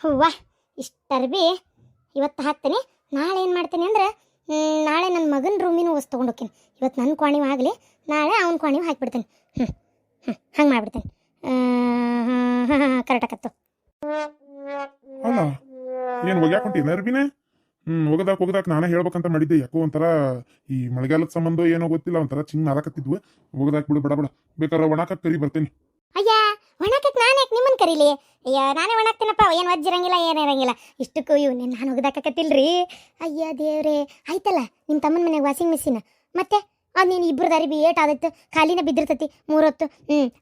ಹೂವ ಇಷ್ಟು ಅರ್ಬಿ ಇವತ್ತು ಹಾಕ್ತೀನಿ. ನಾಳೆ ಏನು ಮಾಡ್ತೀನಿ ಅಂದ್ರೆ ನಾಳೆ ನನ್ನ ಮಗನ ರೂಮಿನೂ ವಸ್ತು ತೊಗೊಂಡು ಹೋಗ್ತೀನಿ. ಇವತ್ತು ನನ್ನ ಕ್ವಾಣಿವ್ ಆಗಲಿ, ನಾಳೆ ಅವನ ಕ್ವಾಣಿವ್ ಹಾಕಿಬಿಡ್ತೀನಿ. ಹಂಗೆ ಮಾಡಿಬಿಡ್ತೀನಿ. ಕರೆಕ್ಟ್ ಆಕತ್ತು. ಅಲ್ಲ ಏನು ಒಗ್ಯಾಕೊಂಟಿ ಅರ್ಬಿನೇ? ಒಗದಾಕ ನಾನೇ ಹೇಳ್ಬೇಕಂತ ಮಾಡಿದ್ದೆ. ಯಾಕೋ ಒಂಥರ ಈ ಮಳೆಗಾಲದ ಸಂಬಂಧ ಏನೋ ಗೊತ್ತಿಲ್ಲ, ಒಂಥರ ಚಿಂಗ್ ನಾರಾಕತ್ತಿದ್ವು. ಒಗದಾಕ್ ಬಿಡು, ಬಡ ಬೇಕಾದ್ರೆ ಒಣಾಕಕ್ ಕರಿ ಬರ್ತೇನೆ. ಅಯ್ಯ ಒಣಾಕಕ್ಕೆ ನಾನು ಯಾಕೆ ನಿಮ್ಮನ್ನು ಕರೀಲಿ? ಅಯ್ಯ ನಾನೇ ಒಣಾಕ್ತೀನಪ್ಪ, ಏನು ವಜ್ಜಿರಂಗಿಲ್ಲ ಏನಿರಂಗಿಲ್ಲ. ಇಷ್ಟಕ್ಕೂ ಇವು ನಾನು ಒಗದಾಕತ್ತಿಲ್ರಿ. ಅಯ್ಯ ದೇವ್ರೆ, ಆಯ್ತಲ್ಲ ನಿಮ್ಮ ತಮ್ಮನ ಮನೆಗೆ ವಾಷಿಂಗ್ ಮಿಷಿನ್, ಮತ್ತೆ ಅದು ನೀನು ಇಬ್ಬರದ್ದು ಅರಿಬಿ ಏಟ್ ಆದೈತು, ಖಾಲಿನ ಬಿದ್ದಿರ್ತೈತಿ 3 ಹೊತ್ತು.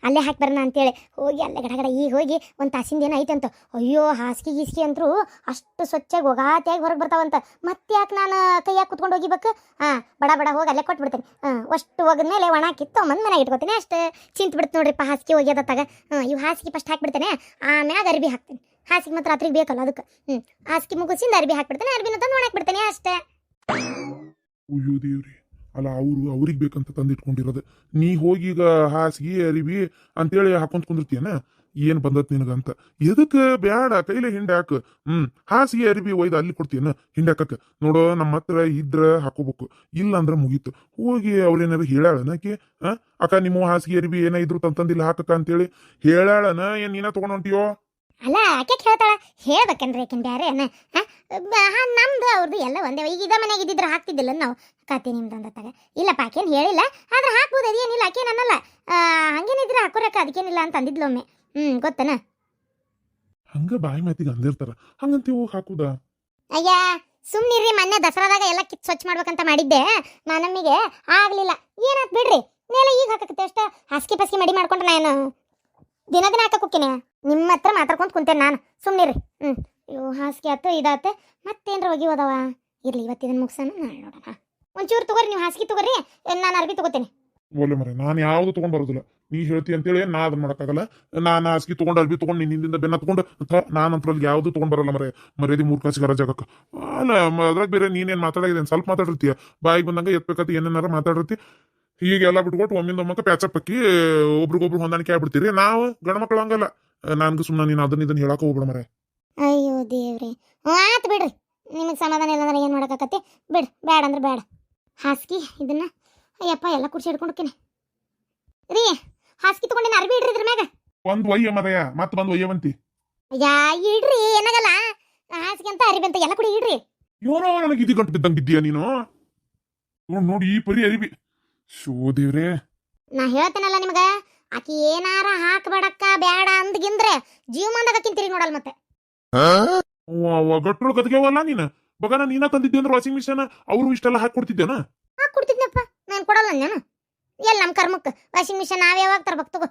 ಅಲ್ಲೇ ಹಾಕಿ ಬರೋಣ ಅಂತೇಳಿ ಹೋಗಿ ಅಲ್ಲೇ ಗಡಗಡ ಈಗ ಹೋಗಿ ಒಂದು ತಾಸಿಂದ ಏನೋ ಐತಂತ. ಅಯ್ಯೋ ಹಾಸಿಗೆ ಗೀಸಿಗೆ ಅಂತರೂ ಅಷ್ಟು ಸ್ವಚ್ಛಾಗಿ ಒಗಾತಿಯಾಗಿ ಹೊರಗೆ ಬರ್ತಾವಂತ. ಮತ್ತೆ ಯಾಕೆ ನಾನು ಕೈಯಾಗಿ ಕುತ್ಕೊಂಡು ಹೋಗಿಬೇಕು? ಬಡ ಹೋಗಿ ಅಲ್ಲೇ ಕೊಟ್ಬಿಡ್ತೇನೆ. ಅಷ್ಟು ಒಗದ್ಮೇಲೆ ಒಣ ಕಿತ್ತು ಮನೆಗೆ ಇಟ್ಕೊತೀನಿ. ಅಷ್ಟು ಚಿಂತು ಬಿಡ್ತು ನೋಡ್ರಿಪ್ಪ ಹಾಸಿಗೆ ಒಗ್ಯೋದತ್ತಾಗ. ಇವು ಹಾಸಿಗೆ ಫಸ್ಟ್ ಹಾಕಿಬಿಡ್ತೇನೆ, ಆಮ್ಯಾಗ ಅರ್ಬಿ ಹಾಕ್ತೇನೆ. ಹಾಸಿಗೆ ಮತ್ತು ರಾತ್ರಿಗೆ ಬೇಕಲ್ಲ ಅದಕ್ಕೆ. ಹಾಸಿಗೆ ಮುಗಿಸಿಂದ ಅರ್ಬಿ ಹಾಕ್ಬಿಡ್ತೇನೆ, ಅರ್ಬಿನ ತಂದು ಒಣಾಕ್ಬಿಡ್ತೇನೆ ಅಷ್ಟೇ. ಅಯ್ಯೋ ದೇವ್ರಿ, ಅಲ್ಲ ಅವ್ರಿಗೆ ಬೇಕಂತ ತಂದಿಟ್ಕೊಂಡಿರೋದು. ನೀ ಹೋಗಿ ಈಗ ಹಾಸಿಗೆ ಅರಿವಿ ಅಂತೇಳಿ ಹಾಕೊಂತ ಕುಂದಿರ್ತೀಯನ? ಏನ್ ಬಂದತ್ ನಿನಗಂತ? ಎದಕ್ಕೆ ಬ್ಯಾಡ, ಕೈಲೇ ಹಿಂಡೆ ಹಾಕು. ಹಾಸಿಗೆ ಅರಿವಿ ಒಯ್ದು ಅಲ್ಲಿ ಕೊಡ್ತೀಯನ ಹಿಂಡೆ ಹಾಕಕ್ಕೆ? ನೋಡೋ, ನಮ್ಮ ಹತ್ರ ಇದ್ರ ಹಾಕೋಬೇಕು, ಇಲ್ಲ ಅಂದ್ರೆ ಮುಗೀತು. ಹೋಗಿ ಅವ್ರೇನಾರು ಹೇಳಾಳನಕ್ಕೆ? ಅಕ್ಕ ನಿಮ್ಮ ಹಾಸಿಗೆ ಅರಿವಿ ಏನ ಇದ್ರು ತಂದಿಲ್ಲ ಹಾಕಕ್ಕ ಅಂತೇಳಿ ಹೇಳಾಳನ? ಏನ್ ನೀನ ತಗೊಂಡ್ ಹೊಂಟಿಯೋ? ಅಲ್ಲ ಆಕೆ ಹೇಳ್ತಾಳ, ಹೇಳ್ಬೇಕನ್ರಿ ಆಕಿನ ಬ್ಯಾರೆ ನಮ್ದು ಅವ್ರದ್ದು ಎಲ್ಲ ಒಂದೇ. ಈಗ ಇದ ಮನೆಯಾಗ ಇದ್ದಿದ್ರೆ ಹಾಕ್ತಿದ್ದಿಲ್ಲ ನಾವು ಕತೆ ನಿಮ್ದು ಅಂದತ್ತಾಗ. ಇಲ್ಲಪ್ಪ ಆಕೇನು ಹೇಳಿಲ್ಲ, ಆದ್ರೆ ಹಾಕ್ಬೋದು, ಅದೇನಿಲ್ಲ. ಆಕೇನು ಅನ್ನಲ್ಲ, ಹಂಗೇನಿದ್ರೆ ಹಾಕೋರಕ್ಕ ಅದಕ್ಕೇನಿಲ್ಲ ಅಂತ ಅಂದಿದ್ಲೊಮ್ಮೆ. ಗೊತ್ತನ? ಹಂಗ ಬಾಯಿ ಮಾತಿಗೆ ಅಂದಿರ್ತಾರ, ಹಂಗಂತ ಹೋಗಿ ಹಾಕುದ? ಅಯ್ಯ ಸುಮ್ನಿರ್ರಿ, ಮೊನ್ನೆ ದಸರಾದಾಗ ಎಲ್ಲ ಕಿತ್ ಸ್ವಚ್ಛ ಮಾಡ್ಬೇಕಂತ ಮಾಡಿದ್ದೆ, ನಮ್ಮಿಗೆ ಆಗ್ಲಿಲ್ಲ. ಏನಾತ್ ಬಿಡ್ರಿ, ನೇಲೆ ಈಗ ಹಾಕತ್ತೆ ಅಷ್ಟ. ಹಾಸಿಗೆ ಪಸ್ಕಿ ಮಡಿ ಮಾಡ್ಕೊಂಡ್ರೆ ನಾನು ದಿನ ಹಾಕಕ್ಕೆ ಹೋಗ್ತೀನಿ. ನಿಮ್ಮ ಹತ್ರ ಮಾತಾಡ್ಕೊಂತ ಕುಂತೇನೆ ನಾನು. ಸುಮ್ನಿರಿ. ಇವು ಹಾಸಿಗೆ ಆತು ಇದಾತ, ಮತ್ತೇನ್ರ ಒಗಿಯೋದವ. ಇರ್ಲಿ ಇವತ್ತಿದನ್ನು ಮುಗಿಸೋಣ, ನಾಳೆ ನೋಡೋಣ. ಒಂಚೂರು ತಗೋರಿ, ನೀವು ಹಾಸಿಗೆ ತಗೋರಿ, ನಾನು ಅರ್ಬಿ ತಗೋತೇನೆ. ಓಲೆ ಮರೆ, ನಾನು ಯಾವ್ದು ತಗೊಂಡ್ ಬರೋದಿಲ್ಲ. ನೀ ಹೇಳ್ತಿ ಅಂತೇಳಿ ನಾ ಅದನ್ನ ಮಾಡಕ್ಕಾಗಲ್ಲ. ನಾನು ಹಾಸಿಗೆ ತಗೊಂಡು ಅರ್ಬಿ ತಗೊಂಡು ನಿನ್ನ ಹಿಂದಿಂದ ಬೆನ್ನ ತಗೊಂಡು ನಾನಂತರಲ್ಲಿ ಯಾವ್ದು ತಗೊಂಡ್ ಬರಲ್ಲ ಮರೆ. ಮರ್ಯಾದೆ 3 ಕಾಸಿಗಾರ ಜಾಗಕ್ಕೆ. ಅಲ್ಲ ಅದ್ರಾಗ ಬೇರೆ ನೀನೇನ್ ಮಾತಾಡಿದೇನು? ಸ್ವಲ್ಪ ಮಾತಾಡಿರ್ತೀಯ, ಬಾಯಿಗೆ ಬಂದಂಗ ಎತ್ಬೇಕಂತ ಏನೇನಾರ ಮಾತಾಡಿರ್ತಿ. ಹೀಗೆಲ್ಲ ಬಿಟ್ಕೊಟ್ಟು ಒಮ್ಮಿಂದೊಮ್ಮಕ್ಕೆ ಪ್ಯಾಚಪ್ ಹಾಕಿ ಒಬ್ರಿಗೊಬ್ರು ಹೊಂದಾಣಿಕೆ ಆಗ್ಬಿಡ್ತೀರಿ. ನಾವು ಗಂಡ ಮಕ್ಕಳು ಹಂಗಲ್ಲ. ನನ್ಗೆ ಸುಮ್ಮನೆ ನೀನು ಇದನ್ನ ಹೇಳಕ್ಕೆ ಹೋಗ್ಬೇಡ ಮರೆ. ಅಯ್ಯೋ ದೇವ್ರಿ, ಆತು ಬಿಡ್ರಿ. ನಿಮಗೆ ಸಮಾಧಾನ ಇಲ್ಲ ಅಂದ್ರೆ ಏನು ಮಾಡೋಕ್ಕಾಕತಿ? ಬಿಡ್, ಬೇಡ ಅಂದ್ರೆ ಬೇಡ. ಹಾಸಿಗೆ ಇದನ್ನ ಅಯ್ಯಪ್ಪ ಎಲ್ಲ ಕುರ್ಚಿ ಹಿಡ್ಕೊಂಡ್ಕೇನೆ ರೀ. ಹಾಸಿಗೆ ತಗೊಂಡಿನ ಅರ್ಬಿ ಇಡ್ರಿ ಇದ್ರ ಮ್ಯಾಗ. ಒಂದ್ ಒಯ್ಯ ಮರೆಯ, ಮತ್ ಬಂದ್ ಒಯ್ಯವಂತಿ. ಯಾ ಇಡ್ರಿ, ಏನಾಗಲ್ಲ. ಹಾಸಿಗೆ ಅಂತ ಅರಿಬಿ ಅಂತ ಎಲ್ಲ ಕೂಡ ಇಡ್ರಿ. ಏನೋ ನನಗೆ ಇದು ಗಂಟು ಬಿದ್ದಂಗೆ ಬಿದ್ದೀಯ ನೀನು. ನೋಡಿ ಈ ಪರಿ ಅರಿಬಿ. ಶೋ ದೇವ್ರೆ, ನಾ ಹೇಳ್ತೇನಲ್ಲ ನಿಮಗ, ಆಕಿ ಏನಾರ ಹಾಕ್ಬೇಡಕ್ಕ ಬ್ಯಾಡ ಅಂದ್ಗಿಂದ್ರೆ ಜೀವಮಾನದಾಗ ತಿಂತೀರಿ ನೋಡಲ್ ಮತ್ತೆ. ಗಟ್ರೊಳ ಕತ್ಗೆವಲ್ಲ ನೀನು. ಬಗನ ನೀನ ತಂದಿದ್ದೆ ಅಂದ್ರೆ ವಾಷಿಂಗ್ ಮಿಷನ್ ಅವರು ಇಷ್ಟೆಲ್ಲ ಹಾಕೊಡ್ತಿದ್ದೇನ? ಹಾಕೊಡ್ತಿದ್ನಪ್ಪ, ನಾನು ಕೊಡಲ್ಲ ನಾನು. ಎಲ್ಲ ನಮ್ಮ ಕರ್ಮಕ್ಕೆ ವಾಷಿಂಗ್ ಮಿಷನ್ ನಾವ್ ಯಾವಾಗ ತರ್ಬೇಕು ತಗೋ.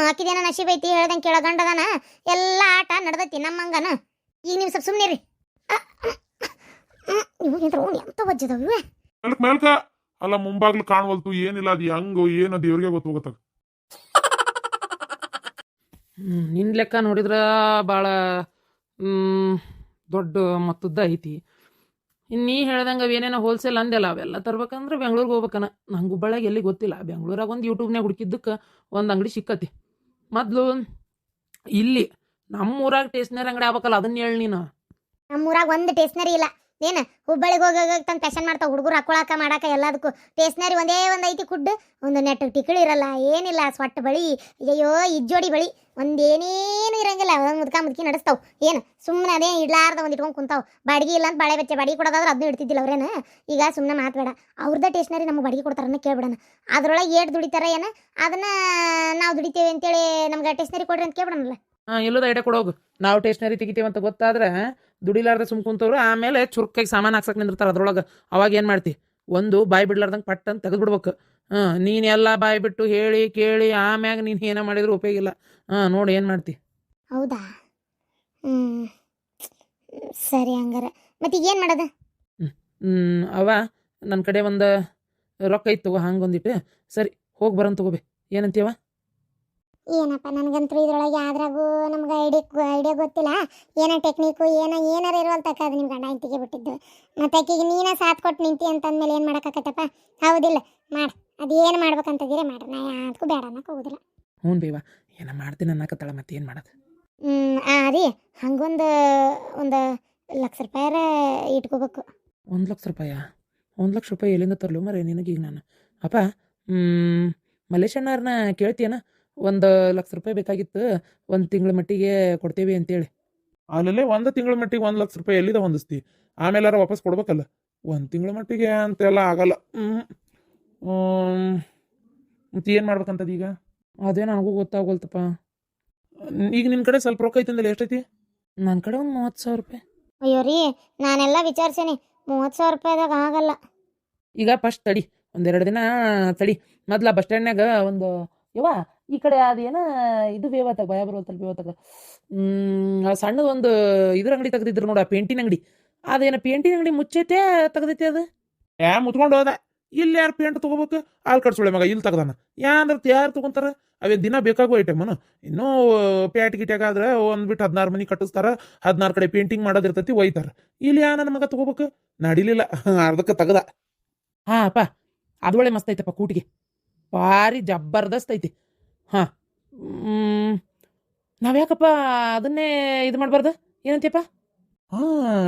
ಆಕಿದೇನ ನಶೀಬ್ ಐತಿ, ಹೇಳ್ದಂಗೆ ಕೇಳೋ ಗಂಡದನ. ಎಲ್ಲ ಆಟ ನಡ್ದೈತಿ ನಮ್ಮಂಗನ. ಈಗ ನೀವು ಸ್ವಲ್ಪ ಸುಮ್ಮನಿರಿ. ಇವಾಗ ಎಂತ ವಜ್ಜದವ ಇವೆ. ಮೇಲ್ಕ ಅಲ್ಲ, ಮುಂಬಾಗ್ಲು ಕಾಣವಲ್ತು, ಏನಿಲ್ಲ. ಅದು ಹೆಂಗೋ ಏನೋ ದೇವ್ರಿಗೆ ಗೊತ್ತಾಗ. ನಿನ್ನ ಲೆಕ್ಕ ನೋಡಿದ್ರೆ ಭಾಳ ದೊಡ್ಡ ಮೊತ್ತದ ಐತಿ. ಇನ್ನು ನೀ ಹೇಳ್ದಂಗೆ ಅವೇನೇನೋ ಹೋಲ್ಸೇಲ್ ಅಂದೆಲ್ಲ ಅವೆಲ್ಲ ತರ್ಬೇಕಂದ್ರೆ ಬೆಂಗ್ಳೂರಿಗೆ ಹೋಗ್ಬೇಕನ. ನಂಗೆ ಹುಬ್ಬಳ್ಳಿಯಾಗ ಎಲ್ಲಿ ಗೊತ್ತಿಲ್ಲ. ಬೆಂಗ್ಳೂರಾಗ ಒಂದು ಯೂಟ್ಯೂಬ್ನಾಗ ಹುಡುಕಿದ್ದಕ್ಕೆ ಒಂದು ಅಂಗಡಿ ಸಿಕ್ಕತಿ. ಮೊದಲು ಇಲ್ಲಿ ನಮ್ಮೂರಾಗ ಟೇಸ್ನರಿ ಅಂಗಡಿ ಆಗ್ಬೇಕಲ್ಲ, ಅದನ್ನ ಹೇಳಿ ನೀನು. ನಮ್ಮೂರಾಗ ಒಂದು ಟೇಸ್ನರಿ ಇಲ್ಲ. ಏನು ಹುಬ್ಬಳ್ಳಿಗೆ ಹೋಗಾಗ ತಂದು ಫ್ಯಾಷನ್ ಮಾಡ್ತಾವೆ ಹುಡುಗರು ಹಾಕೊಳಕ ಮಾಡಾಕ ಎಲ್ಲದಕ್ಕೂ. ಟೇಸ್ನರಿ ಒಂದೇ ಒಂದು ಐತಿ ಕುಡ್ಡು, ಒಂದು ನೆಟ್ ಟಿಕಳಿ ಇರಲ್ಲ, ಏನಿಲ್ಲ. ಸ್ವಟ್ಟ ಬಳಿ, ಅಯ್ಯೋ ಇಜ್ಜೋಡಿ ಬಳಿ, ಒಂದೇನೇನು ಇರಂಗಿಲ್ಲ. ಮುದ್ಕಿ ನಡೆಸ್ತಾವ್. ಏನು ಸುಮ್ಮನೆ ಅದೇ ಇಡ್ಲಾರ್ದ ಒಂದು ಇಟ್ಕೊಂಡು ಕುಂತಾವ್. ಬಾಡಿಗೆ ಇಲ್ಲ ಅಂತ ಬಾಳೆ ಬೆಚ್ಚೆ ಬಾಡಿಗೆ ಕೊಡೋದಾದ್ರೆ ಅದನ್ನು ಇಡ್ತಿದ್ದಿಲ್ಲ ಅವ್ರೇನು. ಈಗ ಸುಮ್ಮನೆ ಮಾತಬೇಡ, ಅವ್ರದ್ದ ಟೇಸ್ನರಿ ನಮಗೆ ಬಾಡಿಗೆ ಕೊಡ್ತಾರನ್ನ ಕೇಳ್ಬಿಡೋಣ. ಅದ್ರೊಳಗೆ ಏಟ್ ದುಡಿತಾರ ಏನು ಅದನ್ನ ನಾವು ದುಡಿತೇವೆ ಅಂತೇಳಿ ನಮ್ಗೆ ಟೇಸ್ನರಿ ಕೊಡ್ರಿ ಅಂತ ಕೇಳ್ಬಿಡೋಣಲ್ಲ. ಎಲ್ಲದ ಐಡಿಯಾ ಕೊಡೋಗು. ನಾವು ಟೇಸ್ನರಿ ತೆಗಿತೀವಿ ಅಂತ ಗೊತ್ತಾದ್ರೆ ದುಡಿಲಾರ್ದ ಸುಮ್ ಕುಂತವ್ರು ಆಮೇಲೆ ಚುರುಕಾಗಿ ಸಾಮಾನು ಹಾಕ್ಸಕ್ಕೆ ನಿಂದಿರ್ತಾರೆ. ಅದ್ರೊಳಗೆ ಅವಾಗ ಏನು ಮಾಡ್ತಿ? ಒಂದು ಬಾಯಿ ಬಿಡ್ಲಾರ್ದಂಗೆ ಪಟ್ ಅಂತ ತೆಗೆದು ಬಿಡ್ಬೇಕು. ನೀನು ಎಲ್ಲ ಬಾಯಿ ಬಿಟ್ಟು ಹೇಳಿ ಕೇಳಿ ಆಮ್ಯಾಗ ನೀನು ಏನೋ ಮಾಡಿದ್ರು ಉಪಯೋಗ ಇಲ್ಲ. ನೋಡಿ ಏನು ಮಾಡ್ತಿ? ಹೌದಾ? ಸರಿ ಹಂಗಾರ. ಮತ್ತೆ ಈಗ ಏನು ಮಾಡೋದು? ಅವ ನನ್ನ ಕಡೆ ಒಂದು ರೊಕ್ಕ ಇತ್ತು ತಗೋ, ಹಂಗೊಂದಿಟ್ಟು. ಸರಿ ಹೋಗಿ ಬರೋನ್ ತಗೋಬೇ. ಏನಂತೀವ? ಏನಪ್ಪ ನನಗಂತೂ ಇದ್ರೊಳಗೆ ಯಾವ್ದ್ರಾಗೂ ನಮ್ಗೆ ಐಡಿಯಾ ಗೊತ್ತಿಲ್ಲ. ಏನೋ ಟೆಕ್ನಿಕ್ಕು ಏನಾರು ಇರುವಲ್ತಕ್ಕ ಅದು ನಿಮ್ಮ ಗಂಡ ಇಂತಿಗೆ ಬಿಟ್ಟಿದ್ದು. ಮತ್ತು ಆಕೆಗೆ ನೀನೇ ಸಾಥ್ ಕೊಟ್ಟು ನಿಂತಿ ಅಂತಂದ್ಮೇಲೆ ಏನು ಮಾಡೋಕ್ಕಾಗತ್ತಪ್ಪ? ಹೌದಿಲ್ಲ? ಮಾಡಿ ಅದೇನು ಮಾಡ್ಬೇಕಂತದಿರೇ ಮಾಡ್ರಿ. ನಾ ಯಾವ್ದಕ್ಕೂ ಬೇಡ ಅನ್ನಕ್ಕೆ ಹೋಗೋದಿಲ್ಲ. ಹ್ಞೂ ಬೇವ, ಏನೋ ಮಾಡ್ತೀನಿ ಅನ್ನಕತ್ತಾಳ, ಮತ್ತೆ ಏನು ಮಾಡೋದು? ರೀ ಹಂಗೊಂದು ಒಂದು ಲಕ್ಷ ರೂಪಾಯಾರ ಇಟ್ಕೋಬೇಕು. 1,00,000 1,00,000 ಎಲ್ಲಿಂದ ತರಲು ಮರೆ ನಿನಗೀಗ ನಾನು ಅಪ್ಪ. ಮಲ್ಲೇಶಣ್ಣವ್ರನ್ನ ಕೇಳ್ತೀಯನ, 1,00,000 ಬೇಕಾಗಿತ್ತು, 1 ತಿಂಗಳ ಮಟ್ಟಿಗೆ ಕೊಡ್ತೇವೆ ಅಂತೇಳಿ. ಅಲ್ಲೇ 1 ತಿಂಗಳ ಮಟ್ಟಿಗೆ 1,00,000 ಎಲ್ಲಿದ ಹೊಂದಿಸ್ತಿ, ಆಮೇಲಾರ ವಾಪಸ್ ಕೊಡ್ಬೇಕಲ್ಲ. 1 ತಿಂಗಳ ಮಟ್ಟಿಗೆ ಅಂತೆಲ್ಲ ಆಗಲ್ಲ. ಮತ್ತೆ ಏನು ಮಾಡ್ಬೇಕಂತದ ಈಗ? ಅದೇ ನನಗೂ ಗೊತ್ತಾಗೋಲ್ತಪ್ಪ. ಈಗ ನಿನ್ನ ಕಡೆ ಸ್ವಲ್ಪ ರೊಕ್ಕ ಐತಂದಲ್ಲಿ ಎಷ್ಟೈತಿ? ನನ್ನ ಕಡೆ ಒಂದು 30,000. ಅಯ್ಯೋ ರೀ ನಾನೆಲ್ಲ ವಿಚಾರಿಸೇನಿ, 30,000 ರೂಪಾಯಿದಾಗ ಆಗಲ್ಲ. ಈಗ ಫಸ್ಟ್ ತಡಿ, 1-2 ದಿನ ತಡಿ. ಮೊದ್ಲ ಬಸ್ ಸ್ಟ್ಯಾಂಡ್ನಾಗ ಒಂದು ಯವ್ವ ಈ ಕಡೆ ಅದೇನ ಇದು ಬೇವತ್ತಾಗ ಭಯ ಬರುವತ್ತಲ್ಲ ಬೇವತ್ತಾಗ ಸಣ್ಣದೊಂದು ಇದ್ರ ಅಂಗಡಿ ತೆಗ್ದಿದ್ರು ನೋಡ, ಪೇಂಟಿನ ಅಂಗಡಿ. ಅದೇನ ಪೇಂಟಿನ ಅಂಗಡಿ ಮುಚ್ಚೈತೆ ತೆಗ್ದೈತೆ ಅದು. ಮುತ್ಕೊಂಡು ಹೋದ. ಇಲ್ಲಿ ಯಾರು ಪೇಂಟ್ ತೊಗೋಬೇಕು? ಆಲ್ ಕಟ್ಸೊಳೆ ಮಗ ಇಲ್ಲಿ ತೆಗ್ದಾನ. ಯಾರು ತೊಗೊಂತಾರ? ಅವೇ ದಿನ ಬೇಕಾಗುವ ಐಟಮನು. ಇನ್ನೂ ಪ್ಯಾಟ್ ಗಿಟ್ಯಾಗಾದ್ರೆ ಬಿಟ್ಟು 16 ಮನೆ ಕಟ್ಟಿಸ್ತಾರ, 16 ಕಡೆ ಪೇಂಟಿಂಗ್ ಮಾಡೋದಿರ್ತೈತಿ, ಒಯ್ತಾರ. ಇಲ್ಲಿ ನನ್ನ ಮಗ ತೊಗೋಬೇಕು? ನಡಿಲಿಲ್ಲ, ಅರ್ಧಕ್ಕೆ ತೆಗ್ದ. ಹಾಂ ಅಪ್ಪ, ಅದೊಳ್ಳೆ ಮಸ್ತ್ ಐತಪ್ಪ, ಕೂಟಿಗೆ ಭಾರಿ ಜಬರ್ದಸ್ತ್ ಐತಿ. ಹಾಂ ನಾವ್ಯಾಕಪ್ಪ ಅದನ್ನೇ ಇದು ಮಾಡಬಾರ್ದು? ಏನಂತೀಯಪ್ಪ?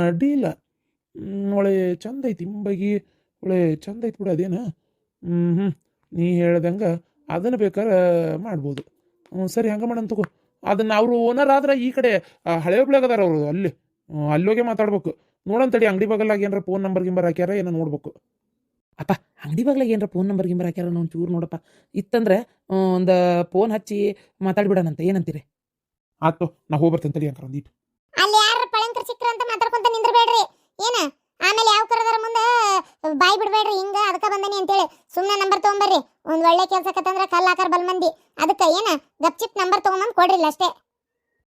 ಅಡ್ಡಿಲ್ಲ, ಒಳ್ಳೆ ಚಂದ ಐತಿ ಮುಂಬೈಗಿ, ಒಳ್ಳೆ ಚಂದ ಐತಿ ಬಿಡು. ಅದೇನು ನೀ ಹೇಳ್ದಂಗೆ ಅದನ್ನು ಬೇಕಾದ್ರೆ ಮಾಡ್ಬೋದು. ಸರಿ, ಹಂಗೆ ಮಾಡೋಣ ತಗೋ. ಅದನ್ನು ಅವರು ಓನರ್ ಆದ್ರೆ ಈ ಕಡೆ ಹಳೆ ಹುಬ್ಳ್ಯಾಗ ಅದಾರ ಅವರು, ಅಲ್ಲೋಗೆ ಮಾತಾಡ್ಬೇಕು. ನೋಡಂತಡಿ, ಅಂಗಡಿ ಬಗಲಾಗ ಏನಾರ ಫೋನ್ ನಂಬರ್ ಗಿಂಬರ್ ಹಾಕ್ಯಾರ ಏನೋ ನೋಡ್ಬೇಕು. ಅಪ್ಪ ಅಂಗಡಿ ಬಾಗ್ಲಾಗ ಏನಾರ ಫೋನ್ ನಂಬರ್ ಗಿಂಬರ್ ಹಾಕ್ಯಾರ ನಾವು ಚೂರು ನೋಡಪ್ಪ. ಇತ್ತಂದ್ರೆ ಒಂದು ಫೋನ್ ಹಚ್ಚಿ ಮಾತಾಡ್ಬಿಡೋಣಂತ, ಏನಂತೀರಿ? ಆಯ್ತು, ನಾ ಹೋಗ್ಬರ್ತೇನೆ ತಡಿ ಅಂಕರ್ ಒಂದೀಟ್. ಅಲ್ಲಿ ಯಾರ ಪಳಂಕರ್ ಸಿಕ್ಕ್ರ ಅಂತ ಮಾತಾಡ್ಕೊಂತ ನಿಂದ್ರಬೇಡ್ರಿ ಏನ. ಆಮೇಲೆ ಯಾವ ಕರದಾರ ಮುಂದೆ ಬಾಯ್ ಬಿಡ್ಬೇಡ್ರಿ, ಹಿಂಗ ಅದಕ್ಕೆ ಬಂದನಿ ಅಂತೇಳಿ ಸುಮ್ಮನೆ ನಂಬರ್ ತೊಗೊಂಬರ್ರಿ. ಒಂದು ಒಳ್ಳೆ ಕೆಲಸ ಕತ್ತಂದ್ರೆ ಕಲ್ಲು ಹಾಕರ್ ಬಲ್ ಮಂದಿ, ಅದಕ್ಕೆ ಏನ ಗಪ್ಚಿಪ್ ನಂಬರ್ ತೊಗೊಂಬಂದು ಕೊಡ್ರಿಲ್ಲ ಅಷ್ಟೇ.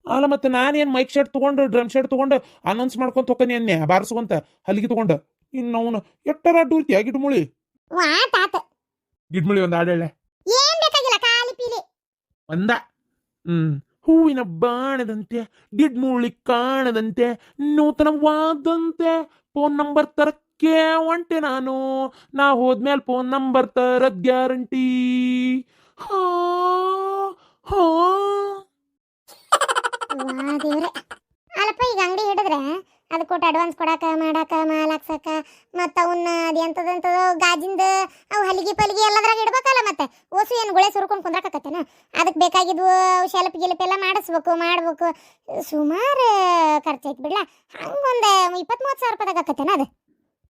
ಅಲ್ಲ ಮತ್ತೆ ನಾನೇನು ಮೈಕ್ ಶೆಟ್ ತೊಗೊಂಡು ಡ್ರಮ್ ಶೆಟ್ ತೊಗೊಂಡು ಅನೌನ್ಸ್ ಮಾಡ್ಕೊಂತ ಹೋಗ್ತಾನೆ ಅನ್ನೆ ಬಾರಿಸ್ಕೊಂತ ಹಲ್ಲಿಗೆ ತೊಗೊಂಡು. ಇನ್ನು ಅವನು ಎಟ್ಟರ ಅಡ್ಡೂರ್ತಿಯ ಗಿಡ್ಮುಳಿ? ಆತ ಗಿಡ್ಮುಳಿ ಒಂದು ಹಾಡೇಳೆ. ಏನ್ ಬೇಕಾಗಿಲ್ಲ, ಖಾಲಿ ಪೀಲಿ ಒಂದ. ಹೂವಿನ ಬಾಣದಂತೆ ಗಿಡ್ಮುಳಿ ಕಾಣದಂತೆ ನೂತನವಾದಂತೆ ಫೋನ್ ನಂಬರ್ ತರಕ್ಕೆ ಒಂಟೆ ನಾನು, ನಾ ಹೋದ್ಮೇಲೆ ಫೋನ್ ನಂಬರ್ ತರದ್ ಗ್ಯಾರಂಟಿ. ಹಾ ಹಾ ದೇವ್ರೆ. ಅಲ್ಲಪ್ಪ ಈಗ ಅಂಗಡಿ ಹಿಡಿದ್ರೆ ಅದು ಕೊಟ್ಟು ಅಡ್ವಾನ್ಸ್ ಕೊಡಾಕ ಮಾಡಾಕ ಮಾಲ್ ಹಾಕ್ಸಕ ಮತ್ತು ಅವನ್ನ ಅದು ಎಂಥದಂಥದ್ದು ಗಾಜಿಂದ ಅವು ಹಲಿಗೆ ಪಲಿಗೆ ಎಲ್ಲದ್ರಾಗ ಇಡ್ಬೇಕಲ್ಲ. ಮತ್ತೆ ಓಸು ಏನು ಗುಳೆ ಸುರ್ಕೊಂಡು ಕುಂದ್ರಾಕತ್ತೇನ? ಅದಕ್ಕೆ ಬೇಕಾಗಿದ್ವು ಶೆಲ್ಪ್ ಗಿಲ್ಪ್ ಎಲ್ಲ ಮಾಡ್ಬೇಕು. ಸುಮಾರು ಖರ್ಚೈತಿ ಬಿಡ್ಲ. ಹಂಗೊಂದು 20-30 ಸಾವಿರ ರೂಪಾಯಿದಾಗ ಆಕತ್ತೇನ ಅದು?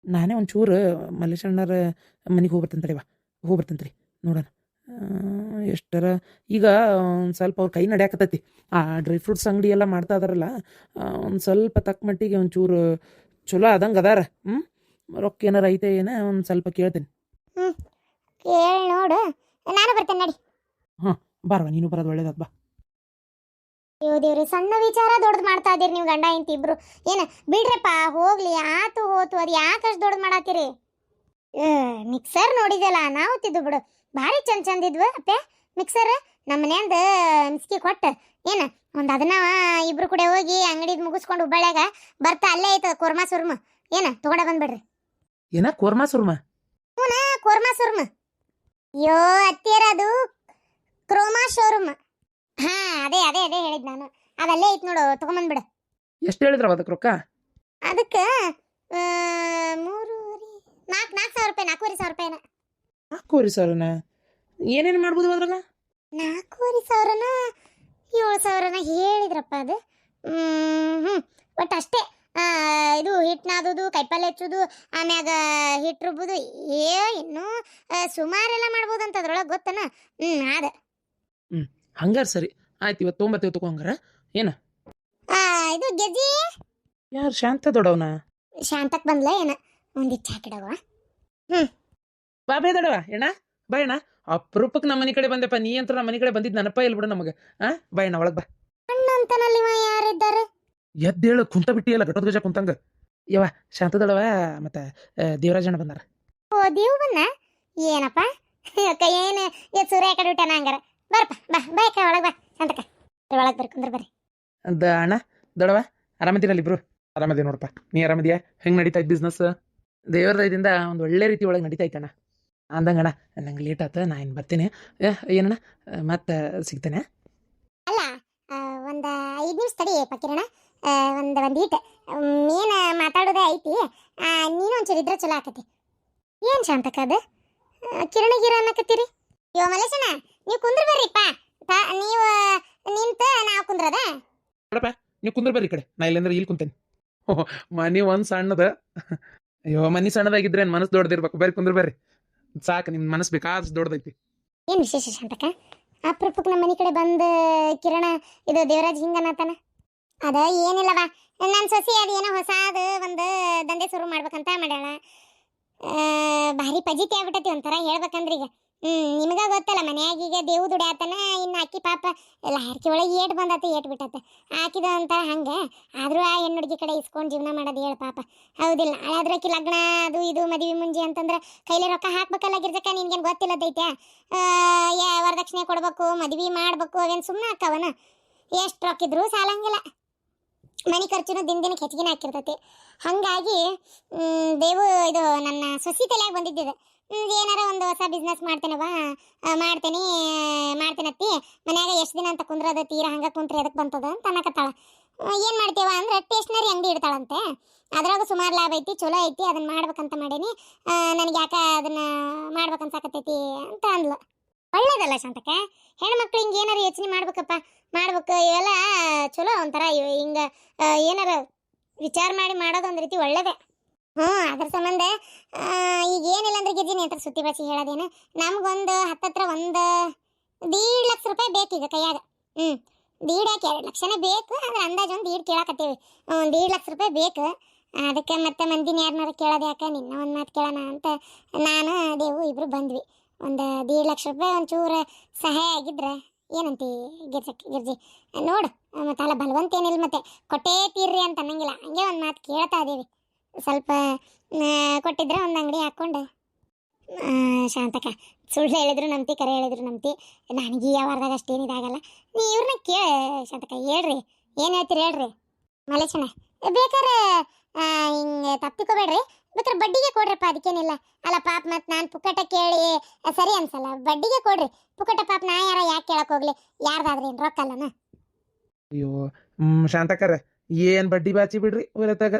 ನಾನೇ ಒಂಚೂರು ಮಲ್ಲೇಶಣ್ಣರ ಮನೆಗೆ ಹೋಗ್ಬರ್ತಂತ್ರಿ ನೋಡೋಣ ಎಷ್ಟರ. ಈಗ ಒಂದು ಸ್ವಲ್ಪ ಅವ್ರ ಕೈ ನಡೆಯಾಕತ್ತೈತಿ. ಆ ಡ್ರೈ ಫ್ರೂಟ್ಸ್ ಅಂಗಡಿ ಎಲ್ಲ ಮಾಡ್ತಾ ಇದಾರಲ್ಲ, ಒಂದು ಸ್ವಲ್ಪ ತಕ್ಕ ಮಟ್ಟಿಗೆ ಒಂಚೂರು ಚಲೋ ಆದಂಗೆ ಅದಾರ. ರೊಕ್ಕ ಏನಾರ ಐತೆ ಏನ ಒಂದು ಸ್ವಲ್ಪ ಕೇಳ್ತೀನಿ. ಕೇಳಿ ನೋಡು, ನಾನು ಬರ್ತೇನೆ ನಡಿ. ಬಾರವಾ, ನೀನು ಬರೋದು ಒಳ್ಳೇದಪ್ಪ. ಅಯ್ಯೋ ದೇವ್ರಿ, ಸಣ್ಣ ವಿಚಾರ ದೊಡ್ಡದು ಮಾಡ್ತಾ ಇದೀರಿ ನೀವು ಗಂಡ ಹೆಂಡತಿ ಇಬ್ರು. ಏನ ಬಿಡ್ರಪ್ಪ, ಹೋಗ್ಲಿ ಆತು ಹೋತು, ಅದು ಯಾಕಷ್ಟು ದೊಡ್ಡದು ಮಾಡತ್ತೀರಿ? ಮಿಕ್ಸರ್ ನೋಡಿದೆಲ್ಲ ನಾವು ತಿದ್ದು ಬಿಡು, ಭಾರಿ ಚಂದ ಇದ್ವು ಅಪ್ಪೆ ಮಿಕ್ಸರ್. ನಮ್ಮ ಮನೆಯಿಂದ ಮಿಸ್ಕಿ ಕೊಟ್ಟು ಏನ ಒಂದು ಅದನ್ನ ಇಬ್ರು ಕೂಡ ಹೋಗಿ ಅಂಗಡಿದ್ ಮುಗಿಸ್ಕೊಂಡು ಹುಬ್ಬಳ್ಯಾಗ ಬರ್ತಾ ಅಲ್ಲೇ ಐತ ಕೋರ್ಮಾ ಸುರ್ಮ, ಏನ ತಗೊಂಡ ಬಂದ್ಬಿಡ್ರಿ. ಏನ ಕೋರ್ಮಾ ಸುರ್ಮ? ಕೋರ್ಮಾ ಸುರ್ಮ. ಅಯ್ಯೋ ಅತ್ತಿಯರದು ಕ್ರೋಮಾ ಶೋರೂಮ್. ಹಾ ಅದೇ ಹೇಳಿದ್ ನಾನು, ಅದಲ್ಲೇ ಐತ್ ನೋಡು, ತಗೊಂಬಂದ್ಬಿಡ. ಎಷ್ಟು ಹೇಳಿದ್ರವ ಅದಕ್ಕೆ ರೊಕ್ಕ? ಅದಕ್ಕೆ 4,000 ರೂಪಾಯಿ, 4,500 ರೂಪಾಯಿನ. 4,500? ಏನೇನು ಮಾಡ್ಬೋದು ಅದ್ರಾಗ? 4,500 7,000 ಹೇಳಿದ್ರಪ್ಪ ಅದು. ಒಟ್ಟು ಅಷ್ಟೇ. ಇದು ಹಿಟ್ಟು ನಾದೋದು, ಕೈಪಲ್ಲೆ ಹೆಚ್ಚೋದು, ಆಮ್ಯಾಗ ಹಿಟ್ಟು ರುಬ್ಬೋದು, ಇನ್ನೂ ಸುಮಾರೆಲ್ಲ ಮಾಡ್ಬೋದಂತ ಅದ್ರೊಳಗೆ ಗೊತ್ತನ. ಅದ ಹಂಗಾರ ಸರಿ ಆಯ್ತು, ಇವತ್ತು ತೊಗೊಂಬತ್ತೇವೆ ತಗೋ ಹಂಗಾರ. ಏನ ಇದು ಗೆಜ್ಜಿ ಯಾರು ಶಾಂತ ದೊಡವನ? ಶಾಂತಕ್ ಬಂದ್ಲ ಏನ, ಒಂದಿಟ್ಟು ಹಾಕಿಡವ. ಬೇ ದೊಡವ ಎಣ್ಣ, ಬಾ ಅಣ್ಣ. ಅಪರೂಪಕ್ಕೆ ನಮ್ಮ ಮನೆ ಕಡೆ ಬಂದೆಪ್ಪ. ನೀ ಅಂತ ನಮ್ಮ ಮನೆ ಕಡೆ ಬಂದಿದ್ದು ನನಪ ಇಲ್ಲ ಬಿಡು ನಮಗೆ. ಬಾ ಅಣ್ಣ, ಒಳಗೆ ಬಾ. ಅಣ್ಣಂತನಲ್ಲಿ ಯಾರಿದ್ದಾರೆ? ಎದ್ದೇಳು, ಕುಂತ ಬಿಟ್ಟಿಯಲ್ಲ ಘಟದ ಗಜ ಕುಂತಂಗ. ಯವ ಶಾಂತದಳವ ಮತ್ತೆ ದೇವರಾಜಣ್ಣ ಬಂದಾರ. ಓ ದೇವ್ ಬಂದ? ಏನಪ್ಪ ಏನು ಸೂರ್ಯ ಕಡೆ ಬಿಟ್ಟಾನ ಹಂಗಾರ. ಬರ್ಪ ಬಾ ಬಾಯ್ಕ ಒಳಗೆ ಬಾ, ಶಾಂತಕ ಒಳಗೆ ಬರ್ಕಂದ್ರೆ ಬರ್ರಿ. ಅಣ್ಣ ದೊಡವ ಆರಾಮದಿರಲ್ಲ ಇಬ್ರು? ಆರಾಮದಿ ನೋಡಪ್ಪ, ನೀ ಆರಾಮದಿಯಾ? ಹೆಂಗೆ ನಡೀತಾ ಇತ್ತು ಬಿಸ್ನೆಸ್? ದೇವರ ದಯದಿಂದ ಒಂದು ಒಳ್ಳೆ ರೀತಿ ಒಳಗೆ ನಡೀತಾ ಇತ್ತಣ್ಣ. ಅಂದಂಗಣ್ಣ ನಂಗೆ ಲೇಟ್ ಆತ, ನಾ ಏನು ಬರ್ತೀನಿ. ಏನಣ್ಣ ಮತ್ತೆ ಸಿಗ್ತೇನೆ. ಅಲ್ಲ ಒಂದು 5 ನಿಮಿಷ ತಡಿ ಕಿರಣ. ಒಂದು ಈಟ್ ಏನು ಮಾತಾಡೋದೇ ಐತಿ. ನೀನು ಒಂಚೂರು ಇದ್ರೆ ಚಲೋ ಆಕತಿ. ಏನು ಶಾಂತಕ್ಕ ಅದು ಕಿರಣ ಗಿರ ಅನ್ನಕತ್ತೀರಿ? ಯೋ ಮಲೇಶಣ್ಣ, ನೀವು ಕುಂದ್ರ ಬರ್ರಿಪ್ಪ. ನೀವು ನಿಂತ ನಾವು ಕುಂದ್ರದ? ನೋಡಪ್ಪ, ನೀವು ಕುಂದ್ರ ಬರ್ರಿ ಈ ಕಡೆ, ನಾ ಇಲ್ಲಂದ್ರೆ ಇಲ್ಲಿ ಕುಂತೇನೆ. ಮನಿ ಒಂದು ಸಣ್ಣದ. ಅಯ್ಯೋ, ಮನಿ ಸಣ್ಣದಾಗಿದ್ರೆ ಮನಸ್ಸು ದೊಡ್ಡದಿರ್ಬೇಕು. ಬರ್ರಿ ಕುಂದ್ರ ಬರ್ರಿ, ಸಾಕು. ನಿಮ್ಮ ಮನಸ್ಸು ಬೇಕಾದಷ್ಟು ದೊಡ್ಡದೈತಿ. ಏನು ವಿಶೇಷ ಶಾಂತಕ್ಕ? ಅಪರೂಪಕ್ಕೆ ನಮ್ಮ ಮನೆ ಕಡೆ ಬಂದು ಕಿರಣ ಇದು ದೇವರಾಜ್ ಹಿಂಗನ್ನತಾನ? ಅದ ಏನಿಲ್ಲವಾ, ನನ್ನ ಸೊಸಿ ಅದೇನೋ ಹೊಸಾದು ಒಂದು ದಂಧೆ ಶುರು ಮಾಡ್ಬೇಕಂತ ಮಾಡ್ಯಾಳ. ಭಾರಿ ಪಜಿತಿ ಆಗ್ಬಿಟ್ಟತಿ ಒಂಥರ ಹೇಳ್ಬೇಕಂದ್ರೆ. ಈಗ ನಿಮಗ ಗೊತ್ತಲ್ಲ, ಮನ್ಯಾಗ ಈಗ ದೇವು ದುಡ್ಯಾತನ. ಇನ್ನು ಅಕ್ಕಿ ಪಾಪ ಎಲ್ಲ ಹರಕೆ ಒಳಗೆ ಏಟ್ ಬಂದತಿ, ಏಟ್ ಬಿಟ್ಟತ್ತ ಹಾಕಿದ ಅಂತ. ಹಂಗೆ ಆದರೂ ಆ ಹೆಣ್ಣುಡ್ಗಿ ಕಡೆ ಇಸ್ಕೊಂಡು ಜೀವನ ಮಾಡೋದು ಹೇಳು ಪಾಪ. ಹೌದಿಲ್ಲ? ಅದ್ರಕ್ಕಿ ಲಗ್ನ ಅದು ಇದು ಮದುವೆ ಮುಂಜಿ ಅಂತಂದ್ರೆ ಕೈಲಿ ರೊಕ್ಕ ಹಾಕ್ಬೇಕಲ್ಲ ಗಿರ್ಜಕ್ಕ. ನಿನ್ಗೇನು ಗೊತ್ತಿಲ್ಲದೈತೆ? ವರದಕ್ಷಿಣೆ ಕೊಡ್ಬೇಕು, ಮದುವೆ ಮಾಡ್ಬೇಕು, ಅವೇನು ಸುಮ್ಮನೆ ಹಾಕವನ? ಎಷ್ಟು ರೊಕ್ಕಿದ್ರು ಸಾಲಂಗಿಲ್ಲ. ಮನೆ ಖರ್ಚುನು ದಿನಕ್ಕೆ ಹೆಚ್ಚಿಗೆ ಹಾಕಿರ್ತೈತಿ. ಹಾಗಾಗಿ ದೇವು ಇದು ನನ್ನ ಸೊಸಿ ತಲೆಯಾಗ ಬಂದಿದ್ದಿದೆ. ಏನಾರ ಒಂದು ಹೊಸ ಬಿಸ್ನೆಸ್ ಮಾಡ್ತೇನತ್ತಿ. ಮನ್ಯಾಗ ಎಷ್ಟು ದಿನ ಅಂತ ಕುಂದ್ರದ, ತೀರಾ ಹಂಗೆ ಕುಂತ್ರೆ ಎದಕ್ಕೆ ಬಂತದ ಅಂತ ಅನ್ನಕತ್ತಾಳ. ಏನು ಮಾಡ್ತೇವ ಅಂದ್ರೆ ಸ್ಟೇಷ್ನರಿ ಅಂಗಡಿ ಇಡ್ತಾಳಂತೆ. ಅದ್ರಾಗ ಸುಮಾರು ಲಾಭ ಐತಿ, ಚಲೋ ಐತಿ. ಅದನ್ನ ಮಾಡ್ಬೇಕಂತ ಮಾಡೀನಿ. ನನಗೆ ಯಾಕೆ ಅದನ್ನ ಮಾಡ್ಬೇಕನ್ಸಾಕತ್ತೈತಿ ಅಂತ ಅಂದ್ಲು. ಒಳ್ಳೇದಲ್ಲ ಶಾಂತಕ್ಕ, ಹೆಣ್ಮಕ್ಳು ಹಿಂಗೆ ಏನಾರು ಯೋಚನೆ ಮಾಡ್ಬೇಕು. ಇವೆಲ್ಲ ಚಲೋ ಒಂಥರ. ಹಿಂಗೆ ಏನಾರ ವಿಚಾರ ಮಾಡಿ ಮಾಡೋದು ಒಂದು ರೀತಿ ಒಳ್ಳೇದೇ. ಅದ್ರ ಸಂಬಂಧ ಈಗ ಏನಿಲ್ಲ ಅಂದ್ರೆ ಗಿರ್ಜಿನಿ ಅಂತ ಸುತ್ತಿ ಬಳಸಿ ಹೇಳೋದೇನು, ನಮ್ಗೊಂದು ಹತ್ತತ್ರ ಒಂದು 1.5 ಲಕ್ಷ ರೂಪಾಯಿ ಬೇಕೀಗ ಕೈಯಾಗ. 1.5 ಲಕ್ಷನೇ ಬೇಕು. ಆದ್ರೆ ಅಂದಾಜು ಒಂದು 1.5 ಕೇಳಕತ್ತೀವಿ. 1.5 ಲಕ್ಷ ರೂಪಾಯಿ ಬೇಕು. ಅದಕ್ಕೆ ಮತ್ತೆ ಮಂದಿನ ಯಾರನ್ನಾರು ಕೇಳೋದು ಯಾಕೆ, ನಿನ್ನ ಒಂದು ಮಾತು ಕೇಳೋಣ ಅಂತ ನಾನು ದೇವು ಇಬ್ರು ಬಂದ್ವಿ. ಒಂದು 1.5 ಲಕ್ಷ ರೂಪಾಯಿ ಒಂಚೂರು ಸಹಾಯ ಆಗಿದ್ರೆ ಏನಂತಿ ಗಿರ್ಜಿ? ನೋಡು, ಮತ್ತೆ ಅಲ್ಲ ಬಲವಂತ ಏನಿಲ್ಲ, ಮತ್ತೆ ಕೊಟ್ಟೇ ತೀರ್ರಿ ಅಂತ ಅನ್ನಂಗಿಲ್ಲ. ಹಂಗೆ ಒಂದು ಮಾತು ಕೇಳ್ತಾ ಇದೀವಿ. ಸ್ವಲ್ಪ ಕೊಟ್ಟಿದ್ರೆ ಒಂದು ಅಂಗಡಿ ಹಾಕ್ಕೊಂಡು. ಶಾಂತಕ್ಕ, ಸುಳ್ಳು ಹೇಳಿದ್ರು ನಂಬ್ತಿ, ಕರೆ ಹೇಳಿದ್ರು ನಂಬ್ತಿ. ನನಗೆ ಈ ವಾರದಾಗ ಅಷ್ಟೇನಿದಾಗಲ್ಲ. ನೀ ಇವ್ರನ್ನ ಕೇಳ ಶಾಂತಕ್ಕ, ಹೇಳ್ರಿ ಏನು ಹೇಳ್ತೀರಿ ಹೇಳ್ರಿ. ಮಲೇಶಣ್ಣ, ಬೇಕಾರೆ ಹಿಂಗೆ ತಪ್ಪಿಕೋಬೇಡ್ರಿ, ಬೇಕಾದ್ರೆ ಬಡ್ಡಿಗೆ ಕೊಡ್ರಪ್ಪ, ಅದಕ್ಕೇನಿಲ್ಲ. ಅಲ್ಲ ಪಾಪ, ಮತ್ತು ನಾನು ಪುಕ್ಕಟ ಕೇಳಿ ಸರಿ ಅನ್ಸಲ್ಲ. ಬಡ್ಡಿಗೆ ಕೊಡ್ರಿ ಪುಕ್ಕಟ. ಪಾಪ ನಾ ಯಾಕೆ ಕೇಳಕ್ ಹೋಗ್ಲಿ? ಯಾರ್ದಾದ್ರೆ ಏನು ರೊಕ್ಕ ಅಲ್ಲನ? ಅಯ್ಯೋ ಶಾಂತಕ್ಕರ, ಏನು ಬಡ್ಡಿ ಬಾಚಿ ಬಿಡ್ರಿ ಹೊರತಾಗ.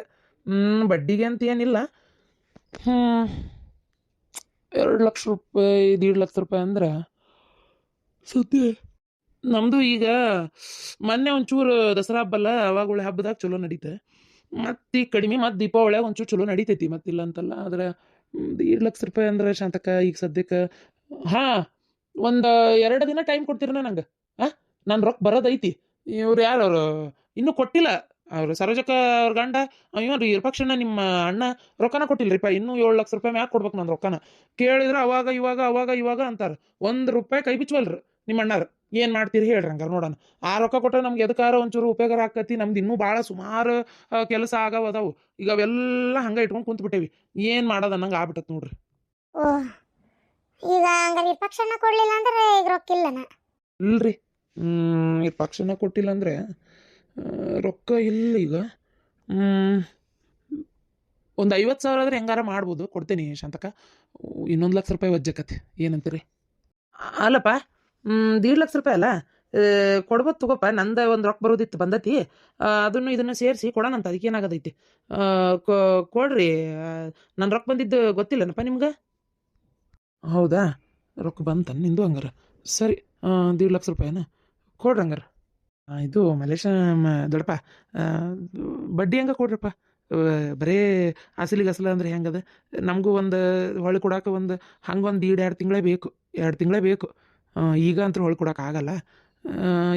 ಬಡ್ಡಿಗೆ ಅಂತ ಏನಿಲ್ಲ. 2 ಲಕ್ಷ ರೂಪಾಯಿ 1.5 ಲಕ್ಷ ರೂಪಾಯಿ ಅಂದ್ರೆ ಸದ್ಯ ನಮ್ಮದು ಈಗ ಮೊನ್ನೆ ಒಂಚೂರು ದಸರಾ ಹಬ್ಬಲ್ಲ, ಅವಾಗ ಒಳ್ಳೆ ಹಬ್ಬದಾಗ ಚಲೋ ನಡೀತೆ. ಮತ್ತು ಕಡಿಮೆ, ಮತ್ತು ದೀಪಾವಳಿಯಾಗ ಒಂಚೂರು ಚಲೋ ನಡೀತೈತಿ, ಮತ್ತಿಲ್ಲ ಅಂತಲ್ಲ. ಆದ್ರೆ 1.5 ಲಕ್ಷ ರೂಪಾಯಿ ಅಂದ್ರೆ ಶಾಂತಕ್ಕ ಈಗ ಸದ್ಯಕ್ಕೆ ಒಂದು 2 ದಿನ ಟೈಮ್ ಕೊಡ್ತೀರಣ್ಣ ನಂಗೆ. ನಾನು ರೊಕ್ಕ ಬರೋದೈತಿ. ಇವ್ರು ಯಾರು ಅವರು ಇನ್ನೂ ಕೊಟ್ಟಿಲ್ಲ. ಅವ್ರು ಸರೋಜಕ್ಕ ಅವ್ರ ಗಂಡ ಇವನು ಇರ್ಪಕ್ಷಣ ನಿಮ್ಮ ಅಣ್ಣ ರೊಕ್ಕನ ಕೊಟ್ಟಿಲ್ಲರಿಪ್ಪ. ಇನ್ನೂ 7 ಲಕ್ಷ ರೂಪಾಯಿ ಮ್ಯಾಕೆ ಕೊಡ್ಬೇಕು ನಾನು ರೊಕ್ಕನ. ಕೇಳಿದ್ರೆ ಅವಾಗ ಇವಾಗ ಅಂತಾರೆ. 1 ರೂಪಾಯಿ ಕೈ ಬಿಚ್ಚವಲ್ರಿ ನಿಮ್ಮ ಅಣ್ಣಾರು. ಏನು ಮಾಡ್ತೀರಿ ಹೇಳ್ರಿ ಹಂಗಾರೆ ನೋಡೋಣ. ಆ ರೊಕ್ಕ ಕೊಟ್ಟರೆ ನಮ್ಗೆ ಎದಕ್ಕಾರ ಒಂಚೂರು ಉಪಯೋಗ ಆಕತಿ. ನಮ್ದು ಇನ್ನೂ ಭಾಳ ಸುಮಾರು ಕೆಲಸ ಅದಾವು. ಈಗ ಅವೆಲ್ಲ ಹಂಗೆ ಇಟ್ಕೊಂಡು ಕುಂತ್ಬಿಟ್ಟೇವಿ. ಏನು ಮಾಡೋದು ಅನ್ನಂಗೆ ಆಗ್ಬಿಟ್ಟತ್ ನೋಡ್ರಿ. ಓಹ್, ಈಗ ಹಂಗಾರೆ ಪಕ್ಷನ ಕೊಡ್ಲಿಲ್ಲ ಅಂದ್ರೆ ಈಗ ರೊಕ್ಕ ಇಲ್ಲನ? ಇಲ್ರಿ, ಪಕ್ಷನ ಕೊಟ್ಟಿಲ್ಲ ಅಂದರೆ ರೊಕ್ಕ ಇಲ್ಲ. ಈಗ ಒಂದು 50,000 ಆದ್ರೆ ಹೆಂಗಾರ ಮಾಡ್ಬೋದು, ಕೊಡ್ತೀನಿ ಶಾಂತಕ್ಕ. 1 ಲಕ್ಷ ರೂಪಾಯಿ ವಜ್ಜಕತಿ, ಏನಂತೀರಿ? ಅಲ್ಲಪ್ಪ, 1.5 ಲಕ್ಷ ರೂಪಾಯಿ ಅಲ್ಲ, ಕೊಡ್ಬೋದು ತಗೋಪ್ಪ. ನಂದು ಒಂದು ರೊಕ್ಕ ಬರೋದಿತ್ತು, ಬಂದತಿ. ಅದನ್ನು ಇದನ್ನು ಸೇರಿಸಿ ಕೊಡೋಣಂತ, ಅದಕ್ಕೇನಾಗದೈತಿ. ಕೊಡ್ರಿ. ನನ್ನ ರೊಕ್ಕ ಬಂದಿದ್ದು ಗೊತ್ತಿಲ್ಲನಪ್ಪ ನಿಮ್ಗೆ? ಹೌದಾ, ರೊಕ್ಕ ಬಂತ ನಿಂದು ಹಂಗಾರ? ಸರಿ, 1.5 ಲಕ್ಷ ರೂಪಾಯಿನ ಕೊಡ್ರಿ ಹಂಗಾರ. ಇದು ಮಲೇಶ ದೊಡ್ಡಪ್ಪ, ಬಡ್ಡಿ ಹಂಗೆ ಕೊಡ್ರಪ್ಪ. ಬರೇ ಅಸಲಿಗೆ ಅಂದ್ರೆ ಹೆಂಗದ? ನಮಗೂ ಒಂದು ಹೊಳ್ಳಿ ಕೊಡೋಕೆ ಹಂಗೆ 1-2 ತಿಂಗಳೇ ಬೇಕು. 2 ತಿಂಗಳೇ ಬೇಕು. ಈಗ ಅಂತೂ ಹೊಳ್ಳಿ ಕೊಡೋಕೆ ಆಗಲ್ಲ.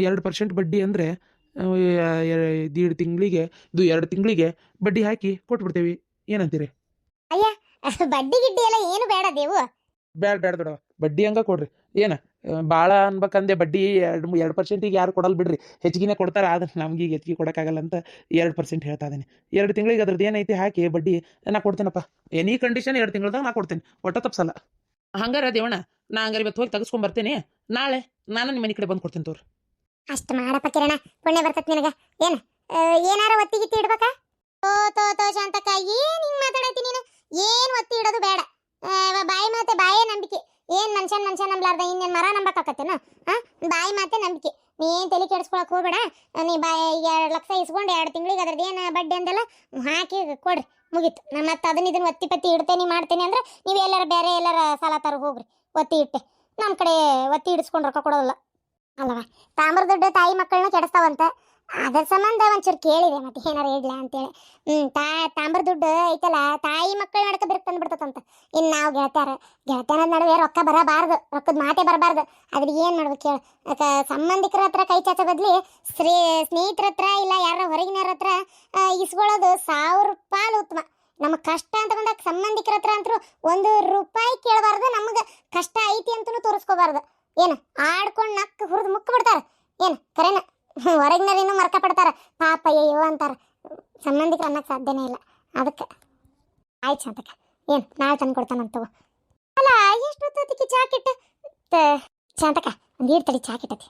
2% ಬಡ್ಡಿ ಅಂದರೆ 1.5 ತಿಂಗಳಿಗೆ 2 ತಿಂಗಳಿಗೆ ಬಡ್ಡಿ ಹಾಕಿ ಕೊಟ್ಬಿಡ್ತೇವೆ. ಏನಂತೀರಿ? ಅಯ್ಯ, ಬಡ್ಡಿ ಗಿಡ್ಡಿ ಎಲ್ಲ ಏನು ಬೇಡ ದೇವು. ಬೇಡ ದೊಡ್ಡವ, ಬಡ್ಡಿ ಹಂಗೆ ಕೊಡ್ರಿ. ಏನು ಭಾಳ ಅನ್ಬೇಕಂದೆ ಬಡ್ಡಿ 2% ಯಾರು ಕೊಡಲ್ಲ ಬಿಡ್ರಿ, ಹೆಚ್ಚಿಗೆ ಕೊಡ್ತಾರೆ. ಆದ್ರೆ ನಮ್ಗೆ ಈಗ ಹೆಚ್ಚಿಗೆ ಕೊಡೋಕ್ಕಾಗಲ್ಲ ಅಂತ 2% ಹೇಳ್ತಾ ಇದ್ದೀನಿ. 2 ತಿಂಗಳಿಗೆ ಅದ್ರದ್ದು ಏನೈತಿ ಹಾಕಿ ಬಡ್ಡಿ ನಾ ಕೊಡ್ತೇನಪ್ಪ. ಎನಿ ಕಂಡೀಷನ್ 2 ತಿಂಗಳದಾಗ ನಾ ಕೊಡ್ತೇನೆ, ಒಟ್ಟ ತಪ್ಸಲ್ಲ. ಹಂಗಾರ ದೇವಣ್ಣ, ನಾ ಹಂಗಾರೆ ಇವತ್ತು ಹೋಗಿ ತೆಗೆಸ್ಕೊಂಬರ್ತೇನೆ. ನಾಳೆ ನಾನು ನಿಮ್ಮ ಮನೆ ಕಡೆ ಬಂದು ಕೊಡ್ತೇನೆ ತೋರಿ. ಅಷ್ಟು ಮಾಡಪ್ಪ ಕಿರಣ, ಪುಣ್ಯ ಬರ್ತೈತಿ ನಿನಗೆ. ಏನಾರ ಒತ್ತಿಗಿತ್ತಿ ಇಡ್ಬೇಕಾ? ತೋ ಶಾಂತಕ್ಕ, ಏನು ಹಿಂಗೆ ಮಾತಾಡತ್ತಿ ನೀನು? ಏನು ಒತ್ತಿ ಇಡೋದು ಬೇಡ. ಬಾಯಿ ಮಾತೆ ಬಾಯೇ ನಂಬಿಕೆ. ಏನು ಮನುಷ್ಯನ್ ನಂಬ್ಲಾರ್ದ ಇನ್ನೇನು ಮರ ನಂಬಕ್ಕಾಕತ್ತೇನ? ಬಾಯಿ ಮಾತೆ ನಂಬಿಕೆ. ನೀ ಏನು ತಲೆ ಕೆಡಿಸ್ಕೊಳಕ್ ಹೋಗ್ಬೇಡ. ನೀ 2 ಲಕ್ಷ ಇಸ್ಕೊಂಡು 2 ತಿಂಗಳಿಗೆ ಅದ್ರದ್ದು ಏನು ಬಡ್ಡಿ ಅಂದೆಲ್ಲ ಹಾಕಿ ಕೊಡ್ರಿ, ಮುಗೀತು. ನಾನು ಮತ್ತೆ ಇದನ್ನ ಒತ್ತಿ ಪತ್ತಿ ಇಡ್ತೇನೆ ಮಾಡ್ತೇನೆ ಅಂದ್ರೆ ನೀವು ಎಲ್ಲಾರ ಬೇರೆ ಎಲ್ಲಾರ ಸಾಲ ತರ ಹೋಗ್ರಿ. ಒತ್ತಿ ಇಟ್ಟೆ ನಮ್ಮ ಕಡೆ ಒತ್ತಿ ಇಡಿಸ್ಕೊಂಡು ರೊಕ್ಕ ಕೊಡೋದಿಲ್ಲ ಅಲ್ಲವ. ತಾಮ್ರ ದುಡ್ಡು ತಾಯಿ ಮಕ್ಕಳನ್ನ ಕೆಡಿಸ್ತಾವಂತ, ಅದ್ರ ಸಂಬಂಧ ಒಂಚೂರು ಕೇಳಿದೆ, ಮತ್ತೆ ಏನಾರ ಇಡ್ಲಾ ಅಂತೇಳಿ. ತಾಮ್ರ ದುಡ್ಡು ಐತಲ್ಲ ತಾಯಿ ಮಕ್ಕಳ ನಡಕ ಬಿರುಕು ತಂದ್ಬಿಡ್ತಂತ. ಇನ್ನು ನಾವು ಗೆಳತಿಯರ ನಡುವೆ ರೊಕ್ಕ ಬರಬಾರ್ದು, ರೊಕ್ಕದ ಮಾತೇ ಬರಬಾರ್ದು. ಅದ್ರ ಏನು ಮಾಡ್ಬೇಕು ಹೇಳು? ಸಂಬಂಧಿಕರ ಹತ್ರ ಕೈ ಚಾಚೋ ಬದ್ಲಿ ಸ್ನೇಹಿತರ ಹತ್ರ ಇಲ್ಲ ಯಾರ ಹೊರಗಿನವ್ರ ಹತ್ರ ಇಸ್ಕೊಳ್ಳೋದು 1000 ಪಾಲು ಉತ್ತಮ. ನಮಗೆ ಕಷ್ಟ ಅಂತ ಬಂದಾಗ ಸಂಬಂಧಿಕರ ಹತ್ರ ಅಂತೂ 1 ರೂಪಾಯಿ ಕೇಳಬಾರ್ದು, ನಮಗೆ ಕಷ್ಟ ಐತಿ ಅಂತೂ ತೋರಿಸ್ಕೋಬಾರ್ದು. ಏನು ಆಡ್ಕೊಂಡು ನಕ್ಕ ಹುರಿದು ಮುಕ್ಕ ಬಿಡ್ತಾರೆ, ಏನು ಕರೆನ ಹೊರಗಿನವ್ರು ಮರ್ಕ ಪಡ್ತಾರ, ಪಾಪ ಅಯ್ಯೋ ಅಂತಾರ. ಸಂಬಂಧಿಕರು ಅನ್ನಕ್ಕೆ ಸಾಧ್ಯನೇ ಇಲ್ಲ. ಅದಕ್ಕೆ ಆಯ್ತು ಶಾಂತಕ್ಕ, ಏನು ನಾಳೆ ತಂದು ಕೊಡ್ತಾನಂತವ. ಅಲ್ಲ ಎಷ್ಟು ಹೊತ್ತಿಗೆ ಚಾಕಿಟ್ಟು ಶಾಂತಕ್ಕ ಒಂದು 2 ತಡಿ ಚಾಕಿಟ್ಟತಿ.